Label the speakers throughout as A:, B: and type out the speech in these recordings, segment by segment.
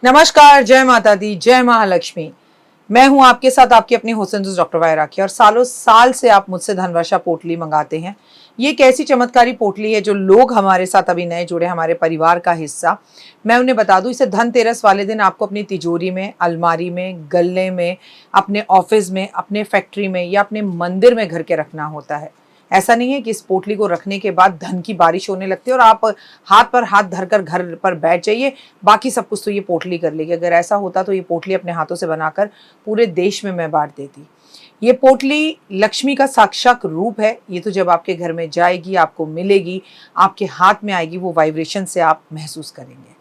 A: नमस्कार, जय माता दी, जय महालक्ष्मी। मैं हूं आपके साथ आपकी अपनी हुसैन डॉक्टर वाय राखी। और सालों साल से आप मुझसे धनवर्षा पोटली मंगाते हैं। ये एक ऐसी चमत्कारी पोटली है जो लोग हमारे साथ अभी नए जुड़े, हमारे परिवार का हिस्सा। मैं उन्हें बता दूं, इसे धनतेरस वाले दिन आपको अपनी तिजोरी में, अलमारी में, गल्ले में, अपने ऑफिस में, अपने फैक्ट्री में या अपने मंदिर में घर के रखना होता है। ऐसा नहीं है कि इस पोटली को रखने के बाद धन की बारिश होने लगती है और आप हाथ पर हाथ धरकर घर पर बैठ जाइए, बाकी सब कुछ तो ये पोटली कर लेगी। अगर ऐसा होता तो ये पोटली अपने हाथों से बनाकर पूरे देश में मैं बांट देती। ये पोटली लक्ष्मी का साक्षात रूप है। ये तो जब आपके घर में जाएगी, आपको मिलेगी, आपके हाथ में आएगी, वो वाइब्रेशन से आप महसूस करेंगे।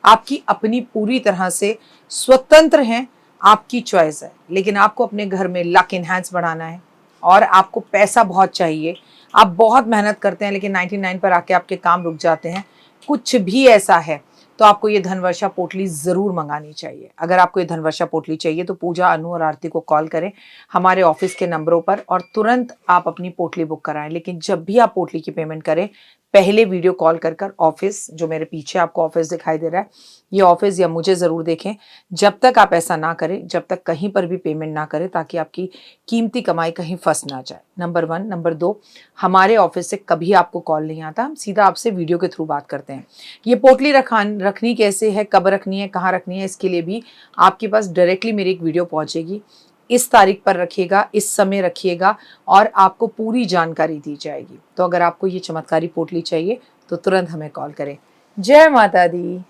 A: आपकी अपनी पूरी तरह से स्वतंत्र हैं, आपकी चॉइस है। लेकिन आपको अपने घर में लक इनहैंस बढ़ाना है और आपको पैसा बहुत चाहिए। आप बहुत मेहनत करते हैं लेकिन 99 पर आके आपके काम रुक जाते हैं। कुछ भी ऐसा है तो आपको ये धनवर्षा पोटली ज़रूर मंगानी चाहिए। अगर आपको ये धनवर्षा पोटली चाहिए तो पूजा, अनु और आरती को कॉल करें हमारे ऑफिस के नंबरों पर और तुरंत आप अपनी पोटली बुक कराएं। लेकिन जब भी आप पोटली की पेमेंट करें, पहले वीडियो कॉल कर ऑफिस, जो मेरे पीछे आपको ऑफिस दिखाई दे रहा है, ये ऑफिस या मुझे ज़रूर देखें। जब तक आप ऐसा ना करें, जब तक कहीं पर भी पेमेंट ना करें, ताकि आपकी कीमती कमाई कहीं फंस ना जाए। नंबर 1। नंबर 2, हमारे ऑफिस से कभी आपको कॉल नहीं आता, हम सीधा आपसे वीडियो के थ्रू बात करते हैं। ये पोटली रखनी कैसे है, कब रखनी है, कहाँ रखनी है, इसके लिए भी आपके पास डायरेक्टली मेरी एक वीडियो पहुँचेगी। इस तारीख पर रखिएगा, इस समय रखिएगा और आपको पूरी जानकारी दी जाएगी। तो अगर आपको ये चमत्कारी पोटली चाहिए तो तुरंत हमें कॉल करें। जय माता दी।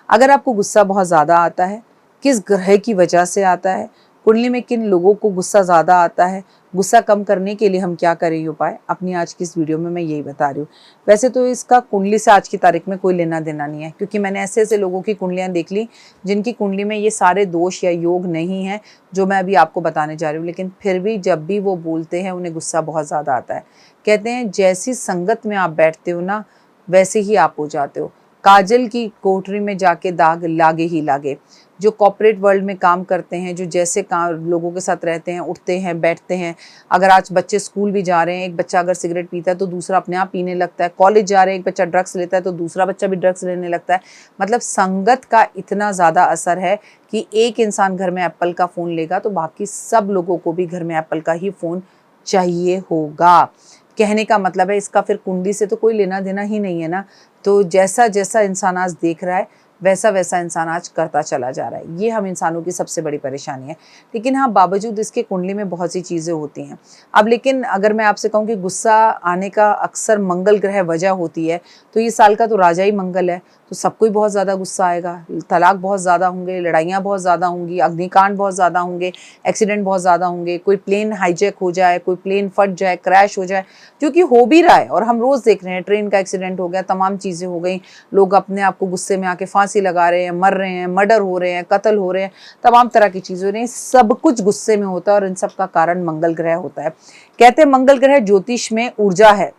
A: अगर आपको गुस्सा बहुत ज़्यादा आता है, किस ग्रह की वजह से आता है, कुंडली में किन लोगों को गुस्सा ज़्यादा आता है, गुस्सा कम करने के लिए हम क्या करें ये उपाय, अपनी आज की इस वीडियो में मैं यही बता रही हूँ। वैसे तो इसका कुंडली से आज की तारीख में कोई लेना देना नहीं है, क्योंकि मैंने ऐसे ऐसे लोगों की कुंडलियाँ देख ली जिनकी कुंडली में ये सारे दोष या योग नहीं है जो मैं अभी आपको बताने जा रही हूँ। लेकिन फिर भी जब भी वो बोलते हैं उन्हें गुस्सा बहुत ज़्यादा आता है। कहते हैं जैसी संगत में आप बैठते हो ना, वैसे ही आप हो जाते हो। काजल की कोठरी में जाके दाग लागे ही लागे। जो कॉर्पोरेट वर्ल्ड में काम करते हैं, जो जैसे लोगों के साथ रहते हैं, उठते हैं, बैठते हैं। अगर आज बच्चे स्कूल भी जा रहे हैं, एक बच्चा अगर सिगरेट पीता है तो दूसरा अपने आप पीने लगता है। कॉलेज जा रहे हैं, एक बच्चा ड्रग्स लेता है तो दूसरा बच्चा भी ड्रग्स लेने लगता है। मतलब संगत का इतना ज़्यादा असर है कि एक इंसान घर में एप्पल का फ़ोन लेगा तो बाकी सब लोगों को भी घर में एप्पल का ही फ़ोन चाहिए होगा। कहने का मतलब है इसका फिर कुंडली से तो कोई लेना देना ही नहीं है ना। तो जैसा जैसा इंसान आज देख रहा है वैसा वैसा इंसान आज करता चला जा रहा है। ये हम इंसानों की सबसे बड़ी परेशानी है। लेकिन हाँ, बावजूद इसके कुंडली में बहुत सी चीज़ें होती हैं। अब लेकिन अगर मैं आपसे कहूँ कि गुस्सा आने का अक्सर मंगल ग्रह वजह होती है, तो ये साल का तो राजा ही मंगल है, तो सबको ही बहुत ज़्यादा गुस्सा आएगा। तलाक बहुत ज़्यादा होंगे, लड़ाइयाँ बहुत ज़्यादा होंगी, अग्निकांड बहुत ज़्यादा होंगे, एक्सीडेंट बहुत ज़्यादा होंगे, कोई प्लेन हाईजैक हो जाए, कोई प्लेन फट जाए, क्रैश हो जाए, जो कि हो भी रहा है और हम रोज़ देख रहे हैं। ट्रेन का एक्सीडेंट हो गया, तमाम चीज़ें हो गई, लोग अपने आप को गुस्से में आके फांसी लगा रहे हैं, मर रहे हैं, मर्डर हो रहे हैं, कत्ल हो रहे हैं, तमाम तरह की चीज़ें हो रही हैं। सब कुछ गुस्से में होता है और इन सब का कारण मंगल ग्रह होता है। कहते हैं मंगल ग्रह ज्योतिष में ऊर्जा है,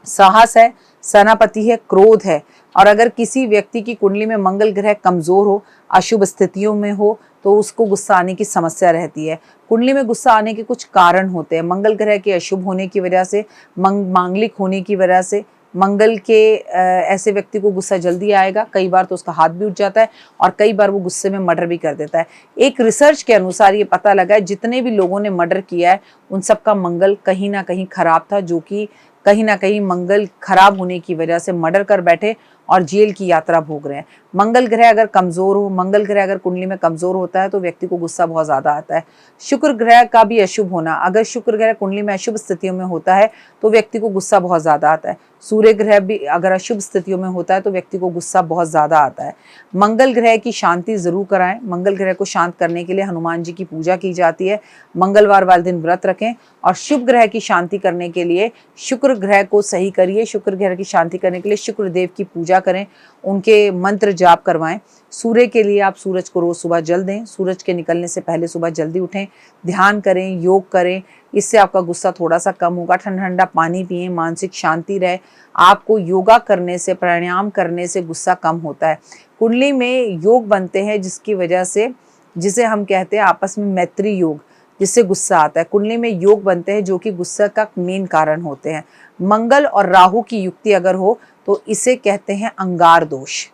A: साहस है, सेनापति है, क्रोध है। और अगर किसी व्यक्ति की कुंडली में मंगल ग्रह कमज़ोर हो, अशुभ स्थितियों में हो, तो उसको गुस्सा आने की समस्या रहती है। कुंडली में गुस्सा आने के कुछ कारण होते हैं। मंगल ग्रह के अशुभ होने की वजह से, मांगलिक होने की वजह से, मंगल के ऐसे व्यक्ति को गुस्सा जल्दी आएगा। कई बार तो उसका हाथ भी उठ जाता है और कई बार वो गुस्से में मर्डर भी कर देता है। एक रिसर्च के अनुसार ये पता लगा है जितने भी लोगों ने मर्डर किया है उन सबका मंगल कहीं ना कहीं खराब था, जो कि कहीं ना कहीं मंगल खराब होने की वजह से मर्डर कर बैठे और जेल की यात्रा भोग रहे हैं। मंगल ग्रह अगर कमज़ोर हो, मंगल ग्रह अगर कुंडली में कमज़ोर होता है तो व्यक्ति को गुस्सा बहुत ज़्यादा आता है। शुक्र ग्रह का भी अशुभ होना, अगर शुक्र ग्रह कुंडली में अशुभ स्थितियों में होता है तो व्यक्ति को गुस्सा बहुत ज़्यादा आता है। सूर्य ग्रह भी अगर अशुभ स्थितियों में होता है तो व्यक्ति को गुस्सा बहुत ज़्यादा आता है। मंगल ग्रह की शांति ज़रूर कराएं। मंगल ग्रह को शांत करने के लिए हनुमान जी की पूजा की जाती है। मंगलवार वाले दिन व्रत रखें और शुभ ग्रह की शांति करने के लिए शुक्र शुक्र ग्रह को सही करिए। शुक्र ग्रह की शांति करने के लिए शुक्र देव की पूजा करें, उनके मंत्र जाप करवाएं। सूर्य के लिए आप सूरज को रोज सुबह जल दें, सूरज के निकलने से पहले सुबह जल्दी उठें, ध्यान करें, योग करें, इससे आपका गुस्सा थोड़ा सा कम होगा। ठंडा ठंडा पानी पिएं, मानसिक शांति रहे। आपको योगा करने से, प्राणायाम करने से गुस्सा कम होता है। कुंडली में योग बनते हैं जिसकी वजह से, जिसे हम कहते हैं आपस में मैत्री योग, जिससे गुस्सा आता है। कुंडली में योग बनते हैं जो कि गुस्सा का मेन कारण होते हैं। मंगल और राहु की युक्ति अगर हो तो इसे कहते हैं अंगार दोष।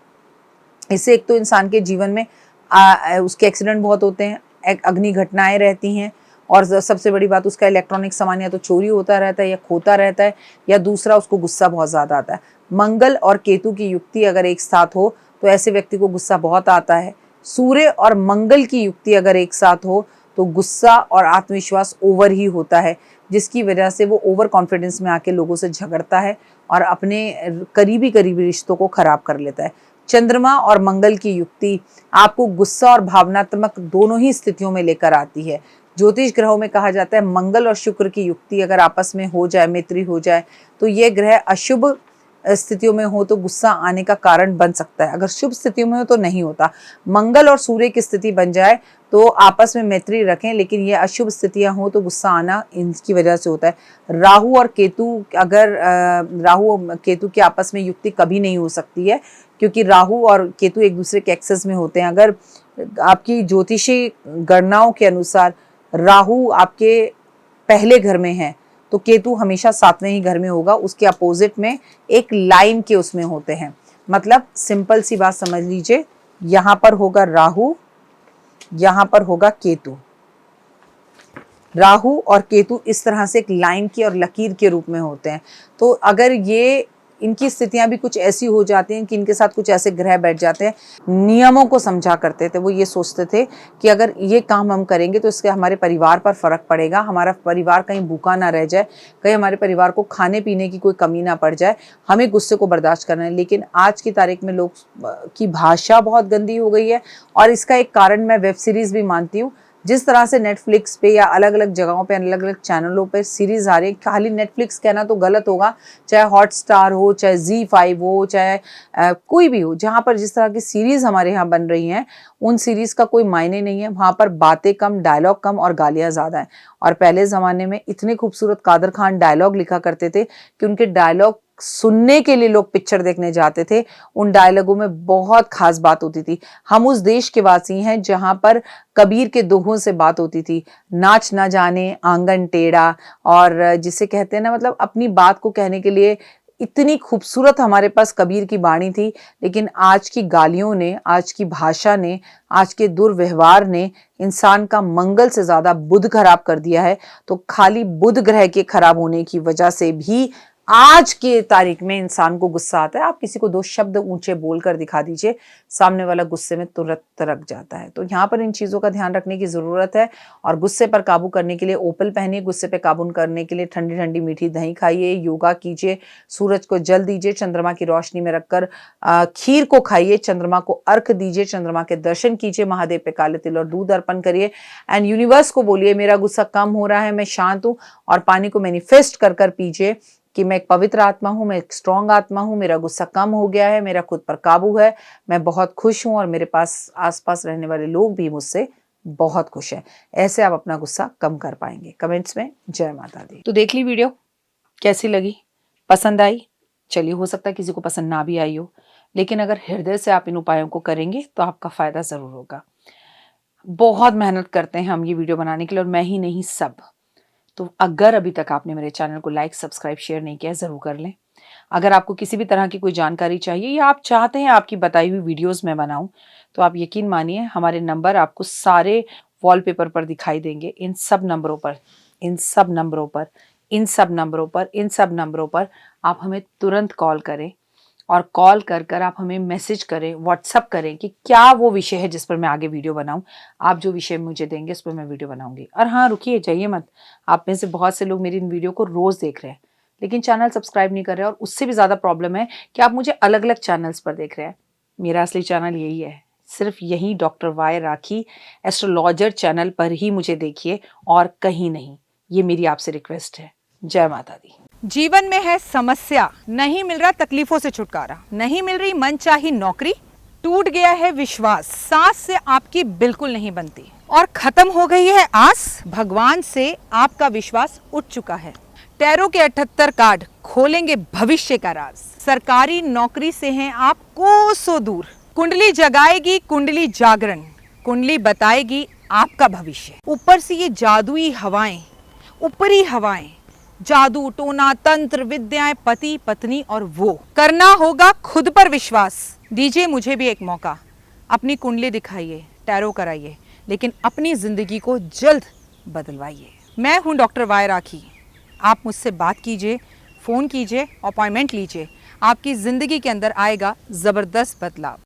A: इससे एक तो इंसान के जीवन में उसके एक्सीडेंट बहुत होते हैं, अग्नि घटनाएं रहती हैं, और सबसे बड़ी बात उसका इलेक्ट्रॉनिक सामान या तो चोरी होता रहता है या खोता रहता है, या दूसरा उसको गुस्सा बहुत ज़्यादा आता है। मंगल और केतु की युक्ति अगर एक साथ हो तो ऐसे व्यक्ति को गुस्सा बहुत आता है। सूर्य और मंगल की युक्ति अगर एक साथ हो तो गुस्सा और आत्मविश्वास ओवर ही होता है, जिसकी वजह से वो ओवर कॉन्फिडेंस में आके लोगों से झगड़ता है और अपने करीबी रिश्तों को खराब कर लेता है। चंद्रमा और मंगल की युक्ति आपको गुस्सा और भावनात्मक दोनों ही स्थितियों में लेकर आती है। ज्योतिष ग्रहों में कहा जाता है मंगल और शुक्र की युक्ति अगर आपस में हो जाए, मैत्री हो जाए, तो ये ग्रह अशुभ स्थितियों में हो तो गुस्सा आने का कारण बन सकता है, अगर शुभ स्थितियों में हो तो नहीं होता। मंगल और सूर्य की स्थिति बन जाए तो आपस में मैत्री रखें, लेकिन ये अशुभ स्थितियां हो तो गुस्सा आना इनकी वजह से होता है। राहु और केतु, अगर राहु केतु की आपस में युक्ति कभी नहीं हो सकती है, क्योंकि राहु और केतु एक दूसरे के एक्सेस में होते हैं। अगर आपकी ज्योतिषी गणनाओं के अनुसार राहु आपके पहले घर में है तो केतु हमेशा 7वें ही घर में होगा, उसके अपोजिट में एक लाइन के उसमें होते हैं। मतलब सिंपल सी बात समझ लीजिए, यहां पर होगा राहु, यहां पर होगा केतु। राहु और केतु इस तरह से एक लाइन की और लकीर के रूप में होते हैं। तो अगर ये इनकी स्थितियां भी कुछ ऐसी हो जाती हैं कि इनके साथ कुछ ऐसे ग्रह बैठ जाते हैं, नियमों को समझा करते थे। वो ये सोचते थे कि अगर ये काम हम करेंगे तो इसके हमारे परिवार पर फर्क पड़ेगा, हमारा परिवार कहीं भूखा ना रह जाए, कहीं हमारे परिवार को खाने पीने की कोई कमी ना पड़ जाए, हमें गुस्से को बर्दाश्त करना है। लेकिन आज की तारीख में लोग की भाषा बहुत गंदी हो गई है, और इसका एक कारण मैं वेब सीरीज भी मानती हूँ। जिस तरह से नेटफ्लिक्स पे या अलग अलग जगहों पे, अलग अलग चैनलों पे सीरीज आ रही है, खाली नेटफ्लिक्स कहना तो गलत होगा, चाहे हॉटस्टार हो, चाहे ZEE5 हो, चाहे कोई भी हो, जहाँ पर जिस तरह की सीरीज हमारे यहाँ बन रही हैं, उन सीरीज का कोई मायने नहीं है। वहाँ पर बातें कम, डायलॉग कम और गालियाँ ज़्यादा हैं। और पहले ज़माने में इतने खूबसूरत कादर खान डायलॉग लिखा करते थे कि उनके डायलॉग सुनने के लिए लोग पिक्चर देखने जाते थे। उन डायलॉगों में बहुत खास बात होती थी। हम उस देश के वासी हैं जहां पर कबीर के दोहों से बात होती थी, नाच ना जाने आंगन टेढ़ा, और जिसे कहते हैं ना, मतलब अपनी बात को कहने के लिए इतनी खूबसूरत हमारे पास कबीर की वाणी थी। लेकिन आज की गालियों ने, आज की भाषा ने, आज के दुर्व्यवहार ने इंसान का मंगल से ज्यादा बुध खराब कर दिया है। तो खाली बुध ग्रह के खराब होने की वजह से भी आज के तारीख में इंसान को गुस्सा आता है। आप किसी को 2 शब्द ऊंचे बोलकर दिखा दीजिए, सामने वाला गुस्से में तुरंत तरक जाता है। तो यहाँ पर इन चीज़ों का ध्यान रखने की ज़रूरत है। और गुस्से पर काबू करने के लिए ओपल पहनिए, गुस्से पर काबू करने के लिए ठंडी ठंडी मीठी दही खाइए, योगा कीजिए, सूरज को जल दीजिए, चंद्रमा की रोशनी में रखकर खीर को खाइए, चंद्रमा को अर्घ दीजिए, चंद्रमा के दर्शन कीजिए, महादेव पे काले तिल और दूध अर्पण करिए, एंड यूनिवर्स को बोलिए मेरा गुस्सा कम हो रहा है, मैं शांत हूँ। और पानी को मैनिफेस्ट कर पीजिए कि मैं एक पवित्र आत्मा हूँ, मैं एक स्ट्रॉन्ग आत्मा हूँ, मेरा गुस्सा कम हो गया है, मेरा खुद पर काबू है, मैं बहुत खुश हूँ, और मेरे पास आसपास रहने वाले लोग भी मुझसे बहुत खुश हैं। ऐसे आप अपना गुस्सा कम कर पाएंगे। कमेंट्स में जय माता दी। तो देख ली वीडियो, कैसी लगी, पसंद आई? चलिए, हो सकता है किसी को पसंद ना भी आई हो, लेकिन अगर हृदय से आप इन उपायों को करेंगे तो आपका फायदा जरूर होगा। बहुत मेहनत करते हैं हम ये वीडियो बनाने के लिए, और मैं ही नहीं, सब। तो अगर अभी तक आपने मेरे चैनल को लाइक, सब्सक्राइब, शेयर नहीं किया, ज़रूर कर लें। अगर आपको किसी भी तरह की कोई जानकारी चाहिए या आप चाहते हैं आपकी बताई हुई वीडियोस मैं बनाऊं, तो आप यकीन मानिए हमारे नंबर आपको सारे वॉलपेपर पर दिखाई देंगे। इन सब नंबरों पर, इन सब नंबरों पर, इन सब नंबरों पर, इन सब नंबरों पर आप हमें तुरंत कॉल करें, और कॉल कर आप हमें मैसेज करें, व्हाट्सअप करें कि क्या वो विषय है जिस पर मैं आगे वीडियो बनाऊं। आप जो विषय मुझे देंगे उस पर मैं वीडियो बनाऊंगी। और हाँ, रुकिए, जाइए मत। आप में से बहुत से लोग मेरी इन वीडियो को रोज़ देख रहे हैं, लेकिन चैनल सब्सक्राइब नहीं कर रहे हैं, और उससे भी ज़्यादा प्रॉब्लम है कि आप मुझे अलग अलग चैनल्स पर देख रहे हैं। मेरा असली चैनल यही है, सिर्फ यही डॉक्टर वाई राखी एस्ट्रोलॉजर चैनल पर ही मुझे देखिए, और कहीं नहीं। ये मेरी आपसे रिक्वेस्ट है। जय माता दी। जीवन में है समस्या, नहीं मिल रहा तकलीफों से छुटकारा, नहीं मिल रही मनचाही नौकरी, टूट गया है विश्वास, सांस से आपकी बिल्कुल नहीं बनती और खत्म हो गई है आस, भगवान से आपका विश्वास उठ चुका है। टैरो के 78 कार्ड खोलेंगे भविष्य का राज। सरकारी नौकरी से हैं आप कोसों दूर। कुंडली जगाएगी कुंडली जागरण, कुंडली बताएगी आपका भविष्य। ऊपर से ये जादुई हवाएं, ऊपरी हवाएं, जादू टोना तंत्र विद्याएं, पति पत्नी और वो। करना होगा खुद पर विश्वास। दीजिए मुझे भी एक मौका, अपनी कुंडली दिखाइए, टैरो कराइए, लेकिन अपनी जिंदगी को जल्द बदलवाइए। मैं हूं डॉक्टर वाई राखी। आप मुझसे बात कीजिए, फ़ोन कीजिए, अपॉइंटमेंट लीजिए। आपकी ज़िंदगी के अंदर आएगा ज़बरदस्त बदलाव।